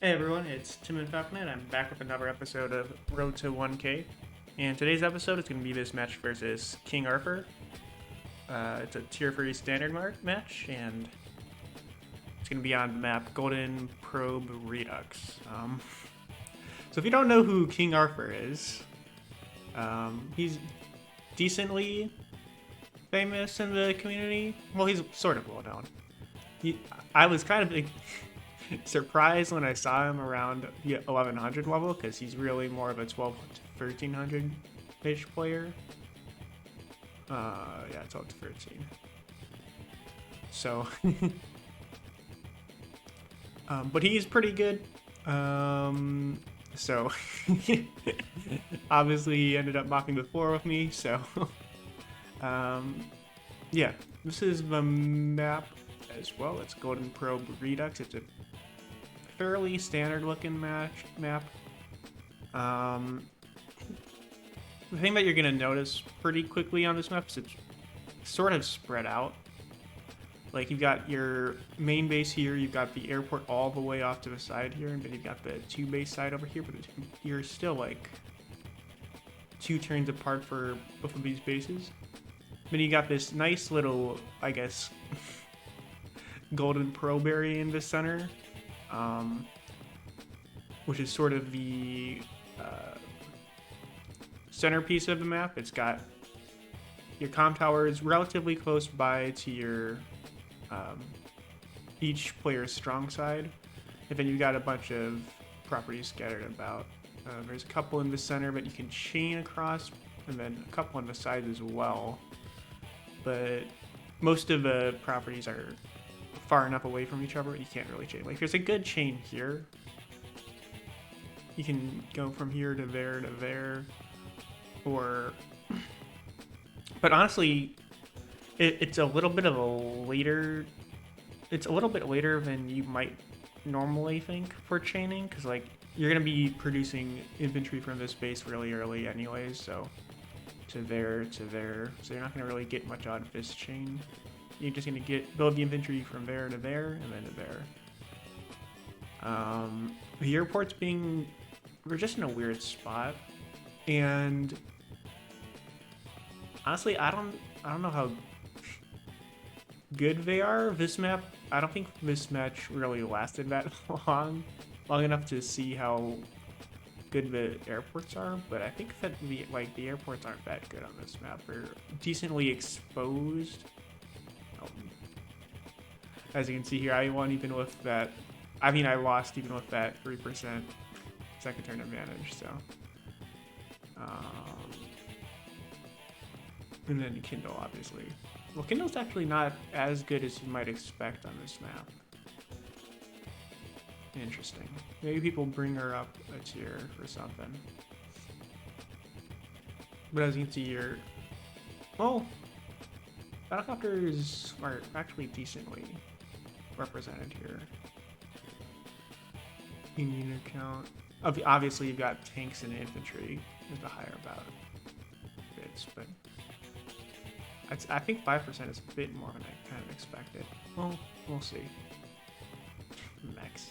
Hey everyone, it's Tim and Falcon, and I'm back with another episode of Road to 1K. And today's episode is going to be this match versus King Arthur. It's a tier 3 standard match, and it's going to be on the map Golden Probe Redux. So if you don't know who King Arthur is, he's decently famous in the community. Well, he's sort of well known. I was kind of surprised when I saw him around the 1100 level because he's really more of a 12 to 1300 ish player. Yeah, 12 to 13. So, but he's pretty good. So, obviously, he ended up mopping the floor with me. So, yeah, this is the map as well. It's Golden Probe Redux. It's a fairly standard looking map. The thing that you're gonna notice pretty quickly on this map is it's sort of spread out. Like you've got your main base here, you've got the airport all the way off to the side here, and then you've got the two base side over here, but you're still like two turns apart for both of these bases. Then you got this nice little, I guess, golden probe area in the center, which is sort of the centerpiece of the map. It's got your comm tower is relatively close by to your each player's strong side, and then you got a bunch of properties scattered about. There's a couple in the center that you can chain across, and then a couple on the sides as well. But most of the properties are far enough away from each other you can't really chain. Like there's a good chain here. You can go from here to there, or. But honestly, it's a little bit of a later. It's a little bit later than you might normally think for chaining, because like you're gonna be producing infantry from this base really early anyways. So to there, so you're not gonna really get much out of this chain. You're just gonna build the infantry from there to there, and then to there. The airports we're just in a weird spot, and honestly, I don't know how good they are. This map, I don't think this match really lasted that long enough to see how good the airports are. But I think that the airports aren't that good on this map. They're decently exposed. As you can see here, I won even with that. I mean, I lost even with that 3% second turn advantage. So. And then Kindle, obviously. Well, Kindle's actually not as good as you might expect on this map. Interesting. Maybe people bring her up a tier or something. But as you can see here, well, Battlecopters are actually decently represented here. In unit count. Obviously, you've got tanks and infantry with the higher bits, but I think 5% is a bit more than I kind of expected. Well, we'll see. Next.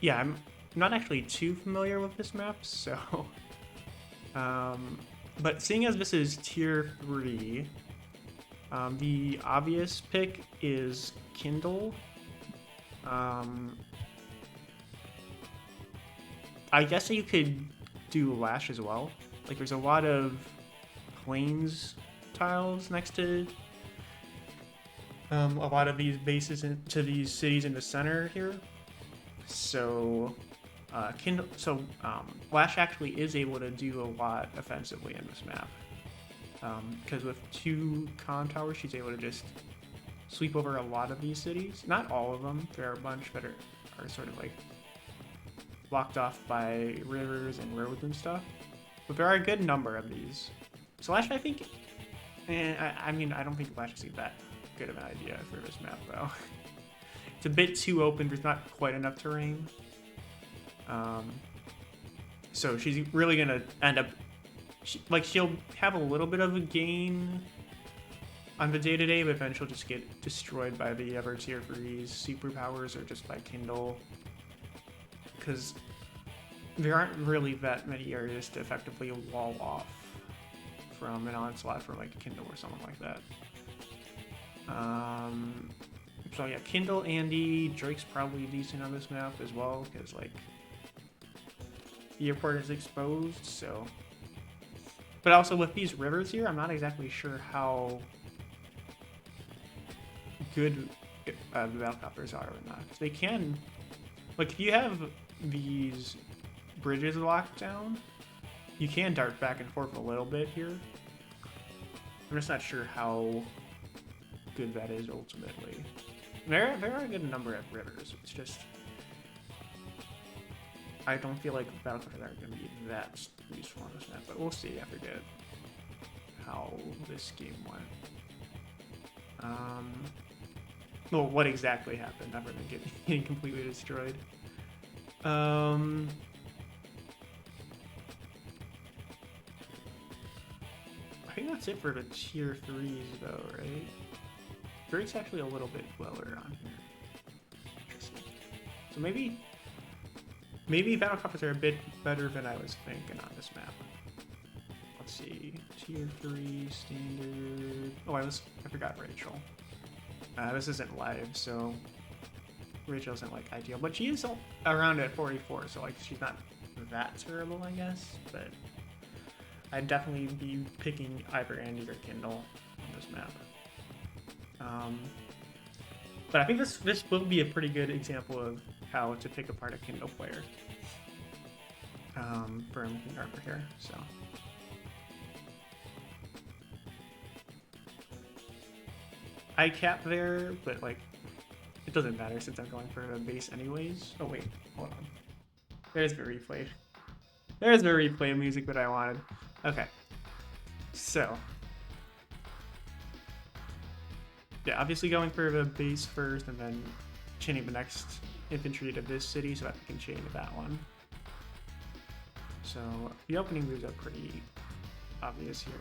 Yeah, I'm not actually too familiar with this map, so. But seeing as this is tier 3, the obvious pick is Kindle. I guess you could do Lash as well. Like there's a lot of plains tiles next to a lot of these bases to these cities in the center here. So Lash actually is able to do a lot offensively in this map. Because with 2 comm towers, she's able to just sweep over a lot of these cities. Not all of them. There are a bunch that are sort of like blocked off by rivers and roads and stuff. But there are a good number of these. So Lash, I think, I mean, I don't think Lash is that good of an idea for this map, though. It's a bit too open. There's not quite enough terrain. So she's really going to end up, she'll have a little bit of a gain on the day-to-day, but eventually just get destroyed by the other tier 3's superpowers or just by Kindle. Because there aren't really that many areas to effectively wall off from an onslaught from like a Kindle or something like that. So yeah, Kindle, Andy, Drake's probably decent on this map as well, because like the airport is exposed, so. But also with these rivers here, I'm not exactly sure how good the battlecopters are or not. They can, like, if you have these bridges locked down, you can dart back and forth a little bit here. I'm just not sure how good that is ultimately. There are a good number of rivers. It's just I don't feel like battlecopters are going to be that useful on this map, but we'll see after get how this game went. Well, what exactly happened other than getting completely destroyed. I think that's it for the tier 3s though, right? Drake's actually a little bit lower on here. Interesting. So maybe battlecopters are a bit better than I was thinking on this map. Let's see. Tier 3 standard. Oh, I forgot Rachel. This isn't live, so Rachel isn't like ideal, but she is around at 44, so like she's not that terrible, I guess. But I'd definitely be picking either Andy or Kindle on this map. But I think this will be a pretty good example of how to pick apart a Kindle player for King Armor here. So. I cap there, but like it doesn't matter since I'm going for a base anyways. Oh wait, hold on. There's the replay. There's the replay music that I wanted. Okay. So. Yeah, obviously going for the base first and then chaining the next infantry to this city so that we can chain to that one. So the opening moves are pretty obvious here.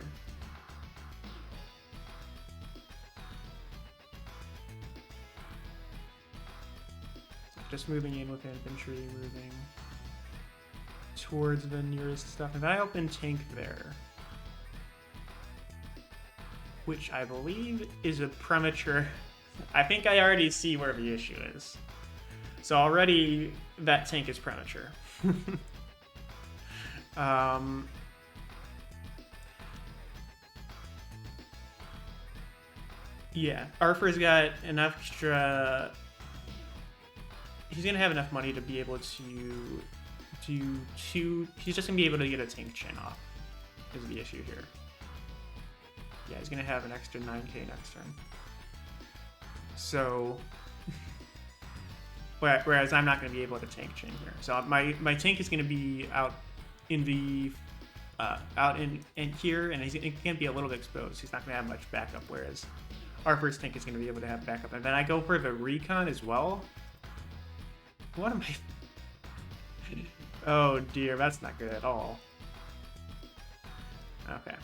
So just moving in with infantry, moving towards the nearest stuff. And then I open tank there, which I believe is a premature. I think I already see where the issue is. So already that tank is premature. Yeah, Arthur's got enough extra. He's gonna have enough money to be able to do two. He's just gonna be able to get a tank chain off. Is the issue here? Yeah, he's gonna have an extra 9k next turn. So, whereas I'm not gonna be able to tank chain here. So my tank is gonna be out in the in here, and it can be a little bit exposed. He's not gonna have much backup. Whereas our first tank is gonna be able to have backup, and then I go for the recon as well. What am I? Oh dear, that's not good at all. Okay.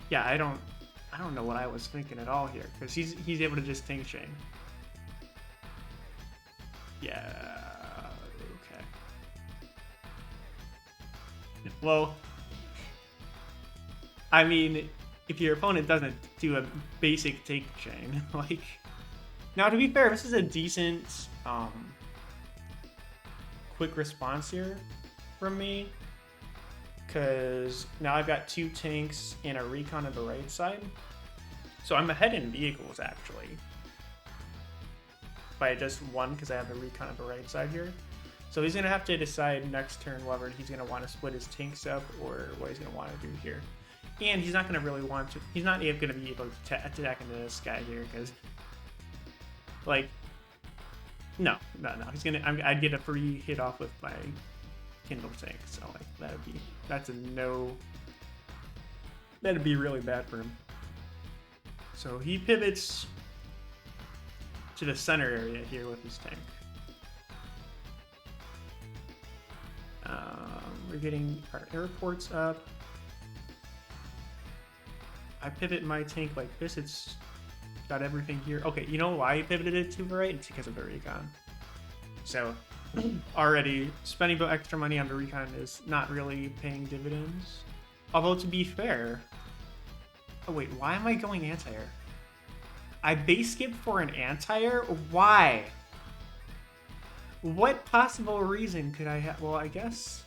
Yeah, I don't know what I was thinking at all here, because he's able to just tank chain. Yeah. Okay. Well, I mean, if your opponent doesn't do a basic tank chain, like, now to be fair, this is a decent quick response here from me. Because now I've got 2 tanks and a recon on the right side. So I'm ahead in vehicles, actually. By just 1, because I have the recon on the right side here. So he's going to have to decide next turn whether he's going to want to split his tanks up or what he's going to want to do here. And he's not going to really want to... He's not going to be able to attack into this guy here, because... Like... No. He's going to... I'd get a free hit off with my Kindle tank, so like that's a no. That'd be really bad for him. So he pivots to the center area here with his tank. We're getting our airports up. I pivot my tank like this, it's got everything here. Okay, you know why I pivoted it to the right? It's because of the recon. So, already spending the extra money on the recon is not really paying dividends. Although, to be fair... Oh wait, why am I going Antiair? I base skipped for an Antiair? Why? What possible reason could I have? Well, I guess...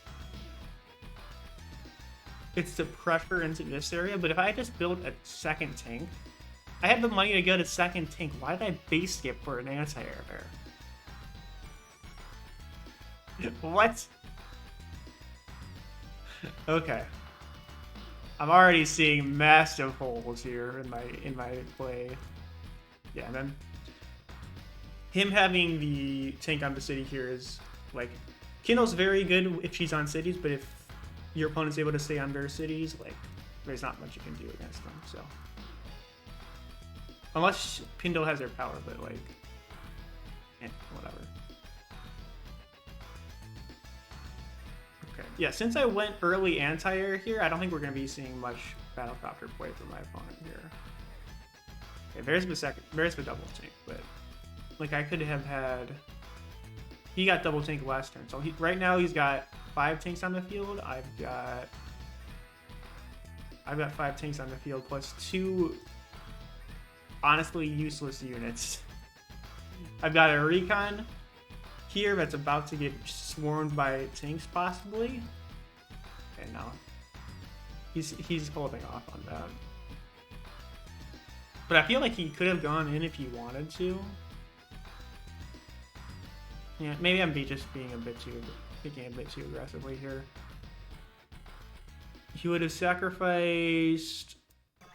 it's the pressure into this area, but if I just build a second tank... I have the money to get a second tank. Why did I base skip for an Antiair there? What? Okay. I'm already seeing massive holes here in my play. Yeah, and then him having the tank on the city here is like Kindle's very good if she's on cities, but if your opponent's able to stay on their cities, like there's not much you can do against them. So unless Kindle has their power, but like, whatever. Okay, yeah. Since I went early anti-air here, I don't think we're gonna be seeing much battlecopter play from my opponent here. Okay, there's the double tank, but like I could have had. He got double tank last turn, so right now he's got 5 tanks on the field. I've got 5 tanks on the field plus 2 honestly useless units. I've got a recon here that's about to get swarmed by tanks possibly. Okay, no. He's holding off on that. But I feel like he could have gone in if he wanted to. Yeah, maybe I'm just being a bit too aggressively here. He would have sacrificed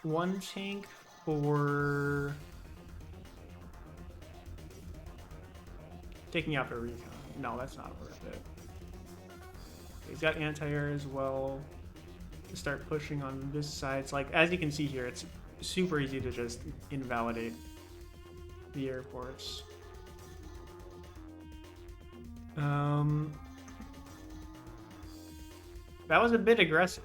1 tank for taking out the recon. No, that's not worth it. He's got anti-air as well to start pushing on this side. It's like, as you can see here, it's super easy to just invalidate the airports. That was a bit aggressive.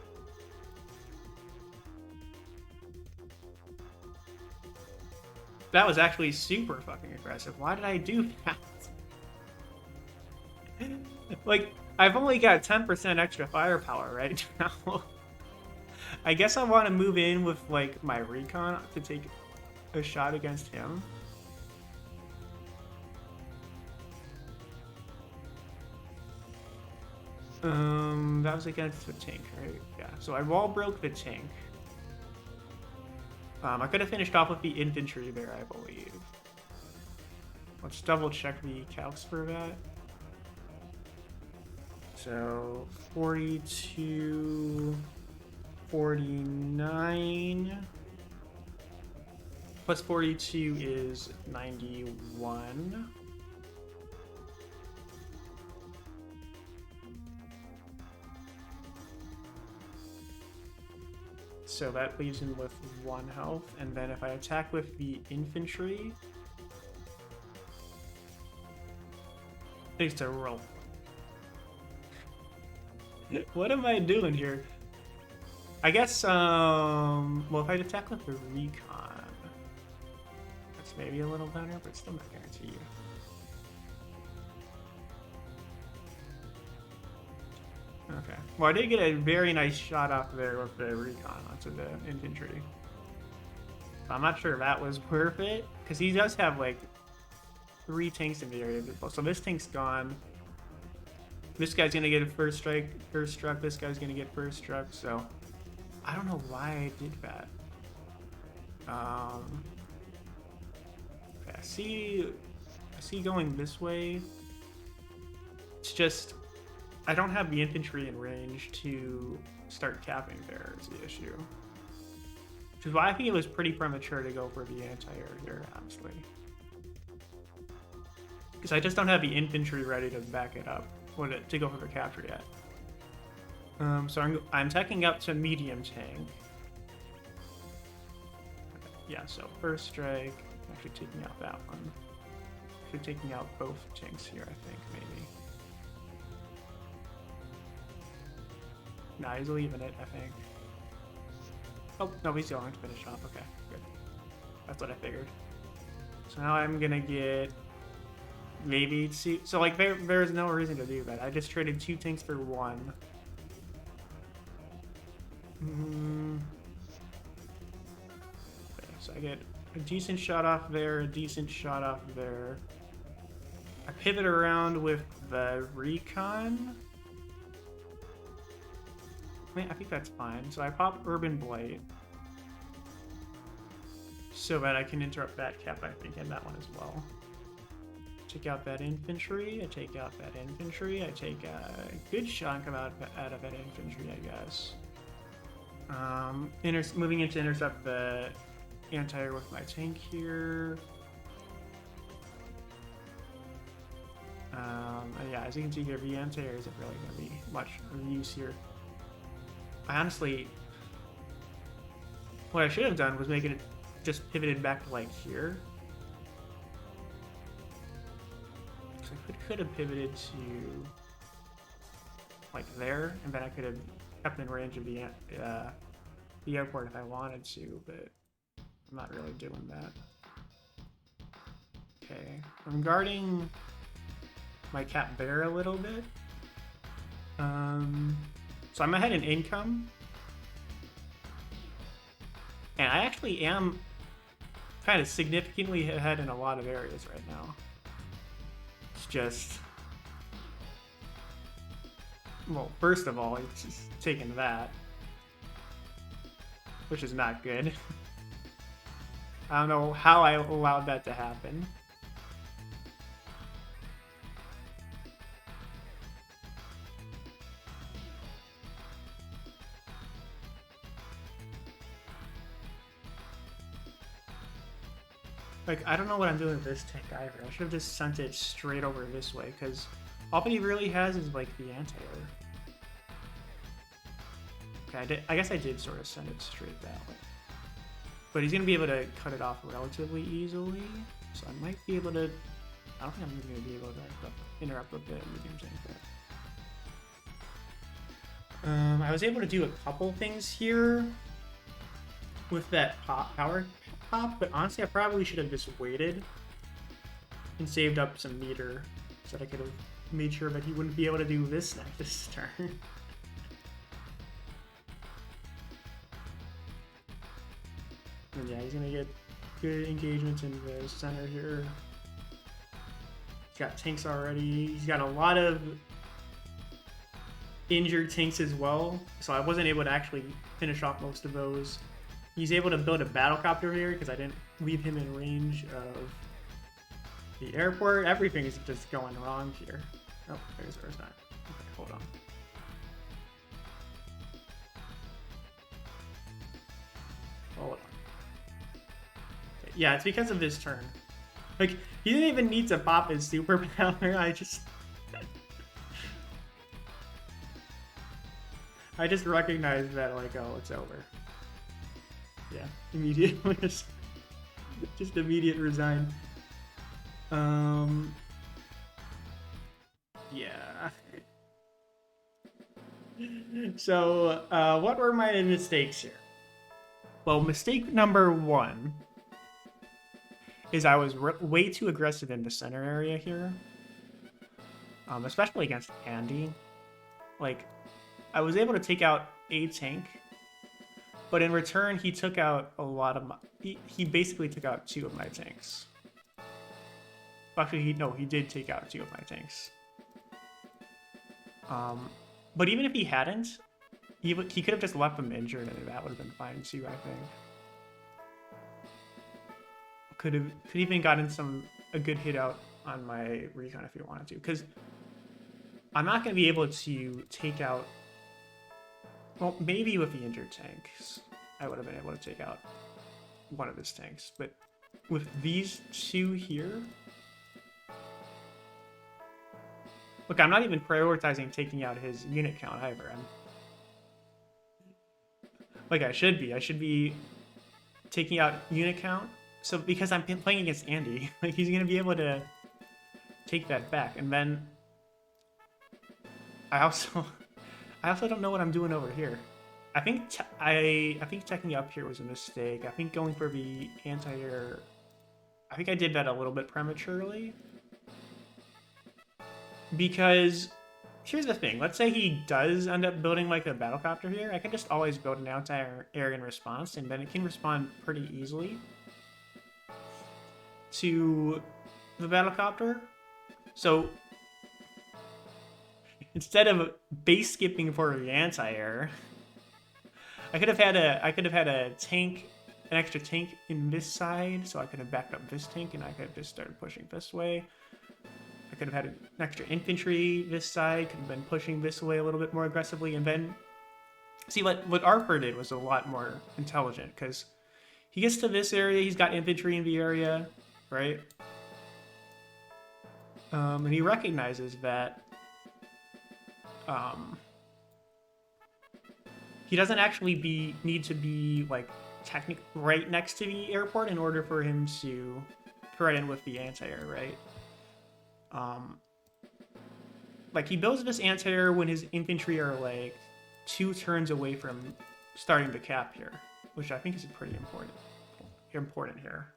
That was actually super fucking aggressive. Why did I do that? Like, I've only got 10% extra firepower right now. I guess I want to move in with, like, my recon to take a shot against him. That was against the tank, right? Yeah, so I wall broke the tank. I could have finished off with the infantry there, I believe. Let's double check the calcs for that. So 42, 49 plus 42 is 91. So that leaves him with 1 health, and then if I attack with the infantry, it's a roll. What am I doing here? I guess, well, if I attack with the recon, that's maybe a little better, but still not guarantee you. Okay. Well, I did get a very nice shot off there with the recon onto the infantry. I'm not sure if that was worth it, because he does have, like, 3 tanks in the area. So this tank's gone. This guy's going to get a first struck. This guy's going to get first struck. So I don't know why I did that. Okay, I see going this way. It's just I don't have the infantry in range to start capping there is the issue. Which is why I think it was pretty premature to go for the anti-air here, honestly. Because I just don't have the infantry ready to back it up, or to go for the capture yet. So I'm teching up to medium tank. Yeah, so first strike, actually taking out that one. Actually taking out both tanks here, I think, maybe. Nah, he's leaving it, I think. Oh, no, we still aren't finished off. Okay, good. That's what I figured. So now I'm gonna get maybe two. So like there's no reason to do that. I just traded 2 tanks for 1. Okay, so I get a decent shot off there, a decent shot off there. I pivot around with the recon. I think that's fine. So I pop Urban Blight so that I can interrupt that cap, I think, and that one as well. Take out that infantry. I take out that infantry. I take a good chunk out of that infantry, I guess. Moving in to intercept the Antiair with my tank here. Yeah, as you can see here, the Antiair isn't really going to be much of use here. I honestly, what I should have done was make it just pivoted back to like here. So I could have pivoted to like there, and then I could have kept in range of the airport if I wanted to, but I'm not really doing that. Okay, I'm guarding my Cat Bear a little bit. So I'm ahead in income. And I actually am kind of significantly ahead in a lot of areas right now. It's just... Well, first of all, it's just taking that. Which is not good. I don't know how I allowed that to happen. Like, I don't know what I'm doing with this tank either. I should have just sent it straight over this way, because all he really has is, like, the Antiair. Okay, I guess I did sort of send it straight that way. But he's going to be able to cut it off relatively easily, so I might be able to... I don't think I'm even going to be able to interrupt with the medium tank there. I was able to do a couple things here with that power pop, but honestly I probably should have just waited and saved up some meter so that I could have made sure that he wouldn't be able to do this next turn. And yeah, he's gonna get good engagements in the center here. He's got tanks already. He's got a lot of injured tanks as well, so I wasn't able to actually finish off most of those. He's able to build a battlecopter here because I didn't leave him in range of the airport. Everything is just going wrong here. Oh, there's Earth Nine. Okay, hold on. Hold on. Okay, yeah, it's because of this turn. Like, he didn't even need to pop his super power. I just recognized that, like, oh, it's over. Yeah, immediate. Just immediate resign. Yeah. So, what were my mistakes here? Well, mistake number 1 is I was way too aggressive in the center area here. Especially against Andy. Like, I was able to take out a tank, but in return, he took out a lot of my... He basically took out 2 of my tanks. Actually, he did take out 2 of my tanks. But even if he hadn't, he could have just left them injured, and that would have been fine too, I think. Could even gotten a good hit out on my recon if he wanted to, because I'm not going to be able to take out... Well, maybe with the injured tanks, I would have been able to take out one of his tanks. But with these 2 here... Look, I'm not even prioritizing taking out his unit count either. Like I should be. I should be taking out unit count. So because I'm playing against Andy, like he's going to be able to take that back. And then I also don't know what I'm doing over here. I think I think checking up here was a mistake. I think going for the anti-air, I think I did that a little bit prematurely. Because here's the thing. Let's say he does end up building like a battlecopter here. I can just always build an anti-air in response, and then it can respond pretty easily to the battlecopter. So instead of base skipping for the anti-air, I could have had a tank, an extra tank in this side, so I could have backed up this tank, and I could have just started pushing this way. I could have had an extra infantry this side, could have been pushing this way a little bit more aggressively, and then see what Arthur did was a lot more intelligent, because he gets to this area, he's got infantry in the area, right? And he recognizes that he doesn't actually need to be like right next to the airport in order for him to threat in with the anti-air, right? Like he builds this anti-air when his infantry are like 2 turns away from starting the cap here, which I think is pretty important here.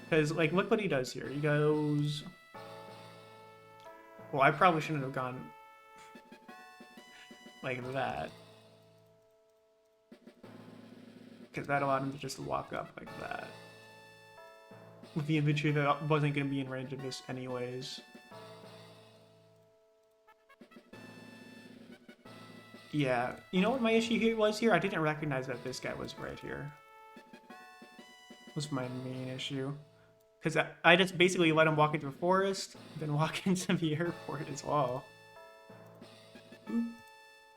Because like look what he does here. He goes, well, I probably shouldn't have gone like that, because that allowed him to just walk up like that with the infantry that wasn't going to be in range of this anyways. Yeah, you know what my issue here was here? I didn't recognize that this guy was right here. Was my main issue. Because I just basically let him walk into the forest, then walk into the airport as well.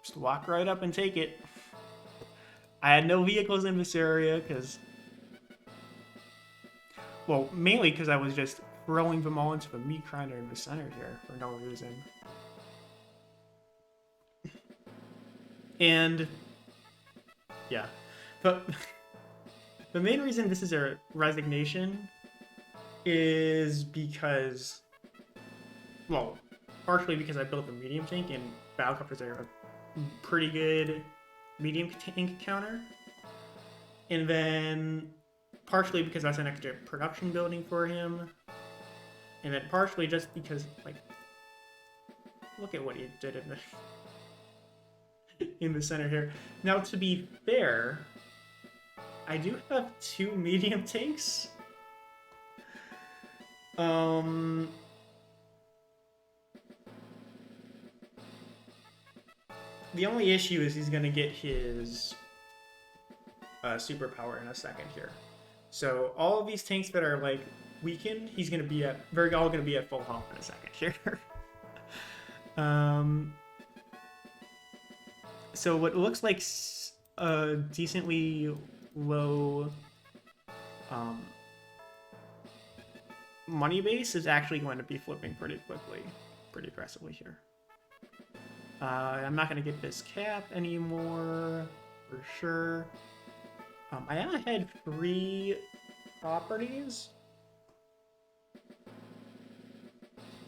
Just walk right up and take it. I had no vehicles in this area because... Well, mainly because I was just throwing them all into the meat grinder in the center here for no reason. And... yeah. But the main reason this is a resignation is because... well, partially because I built a medium tank and battlecopters are a pretty good medium tank counter. And then partially because that's an extra production building for him. And then partially just because, like, look at what he did in the center here. Now, to be fair, I do have 2 medium tanks. The only issue is he's going to get his superpower in a second here. So all of these tanks that are like weakened, he's going to be at all going to be at full health in a second here. So what looks like a decently low money base is actually going to be flipping pretty quickly, pretty aggressively here. I'm not going to get this cap anymore, for sure. I am ahead 3 properties.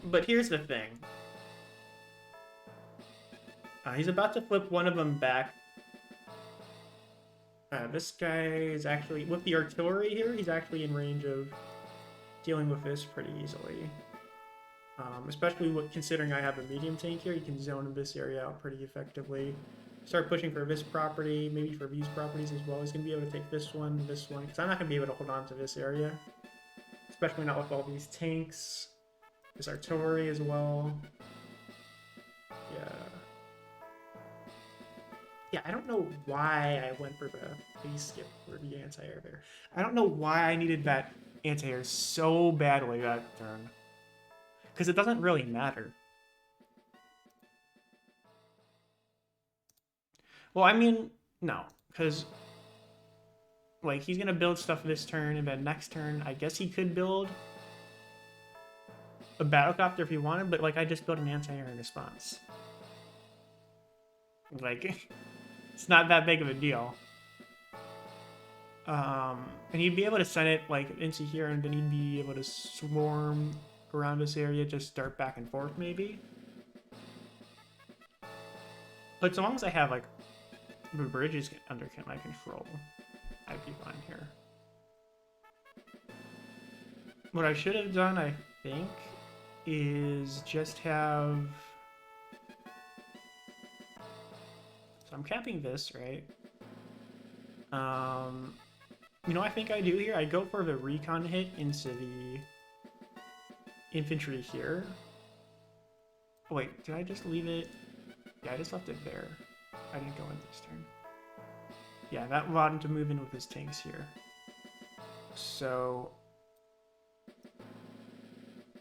But here's the thing. He's about to flip one of them back. This guy is actually, with the artillery here, he's actually in range of dealing with this pretty easily. Especially considering I have a medium tank here, you can zone this area out pretty effectively. Start pushing for this property, maybe for these properties as well. He's going to be able to take this one, because I'm not going to be able to hold on to this area. Especially not with all these tanks. This artillery as well. Yeah. Yeah, I don't know why I went for the base skip for the anti-air there. I don't know why I needed that anti-air so badly that turn. Because it doesn't really matter. Well, I mean, no. Because, like, he's going to build stuff this turn, and then next turn, I guess he could build a battlecopter if he wanted, but, like, I just built an anti-air in response. Like, it's not that big of a deal. And he'd be able to send it, like, into here, and then he'd be able to swarm around this area, just dart back and forth, maybe. But so long as I have, like, The bridge is under my control. I'd be fine here. What I should have done, I think, is just have... So I'm capping this, right? You know what I think I do here? I go for the recon hit into the infantry here. Oh, wait, did I just leave it? Yeah, I just left it there. I didn't go in this turn. Yeah, that allowed him to move in with his tanks here. So...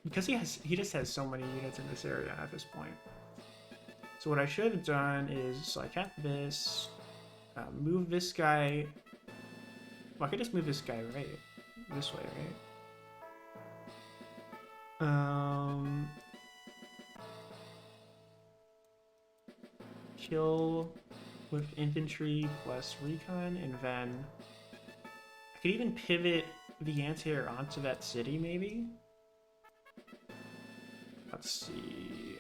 Because he just has so many units in this area at this point. So what I should have done is, so I cap this, move this guy. Well, I could just move this guy right this way, right? Kill with infantry plus recon, and then I could even pivot the Antiair onto that city, maybe. Let's see.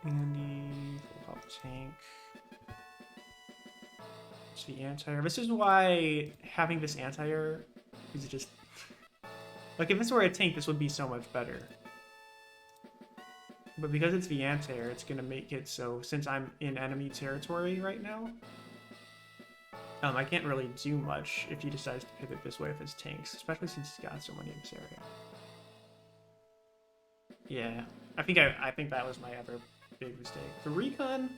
Andy, full health tank. It's the Antiair. This is why having this Antiair is just... Like, if this were a tank, this would be so much better. But because it's the Antiair, it's going to make it so, since I'm in enemy territory right now, I can't really do much if he decides to pivot this way with his tanks, especially since he's got so many in this area. Yeah, I think that was my other big mistake. The recon,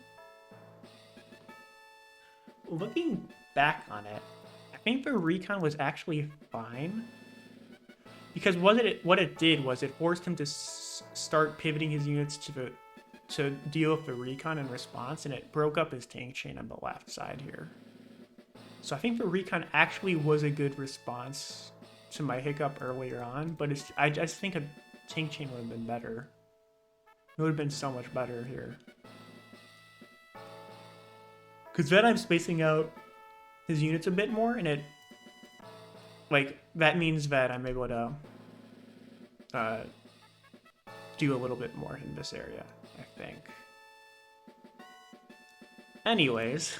looking back on it, I think the recon was actually fine, because what it did was it forced him to start pivoting his units to deal with the recon in response, and it broke up his tank chain on the left side here. So I think the recon actually was a good response to my hiccup earlier on, but I just think a tank chain would have been better. It would have been so much better here. Because then I'm spacing out his units a bit more, and that means that I'm able to do a little bit more in this area, I think. Anyways.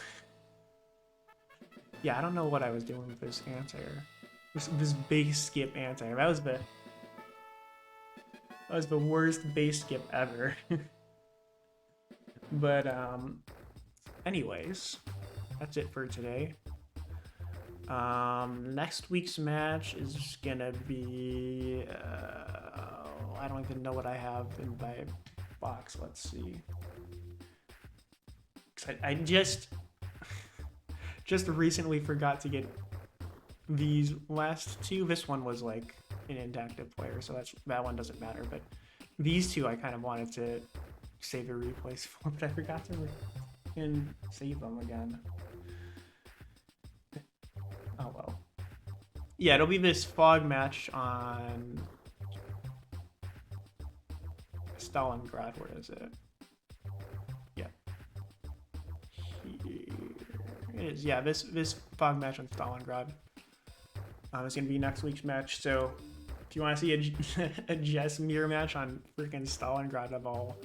Yeah, I don't know what I was doing with this Antiair. This base skip Antiair. That was the worst base skip ever. But, anyways, that's it for today. Next week's match is gonna be, I don't even know what I have in my box. Let's see. I just recently forgot to get these last two. This one was like an inactive player, so that one doesn't matter. But these two I kind of wanted to save the replays for, but I forgot to save them again. Oh well. Yeah, it'll be this fog match on Stalingrad. Where is it? Yeah. Here it is. Yeah, this fog match on Stalingrad. It's gonna be next week's match. So if you want to see a Jess mirror match on freaking Stalingrad of all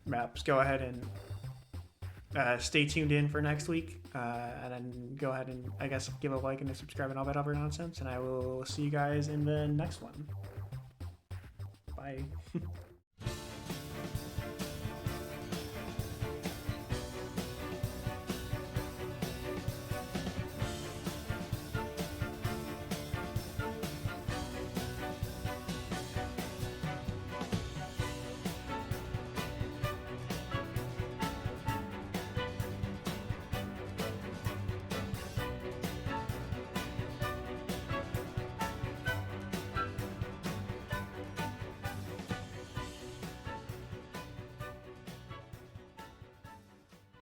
maps, go ahead and stay tuned in for next week. And then go ahead and, I guess, give a like and a subscribe and all that other nonsense. And I will see you guys in the next one. Bye.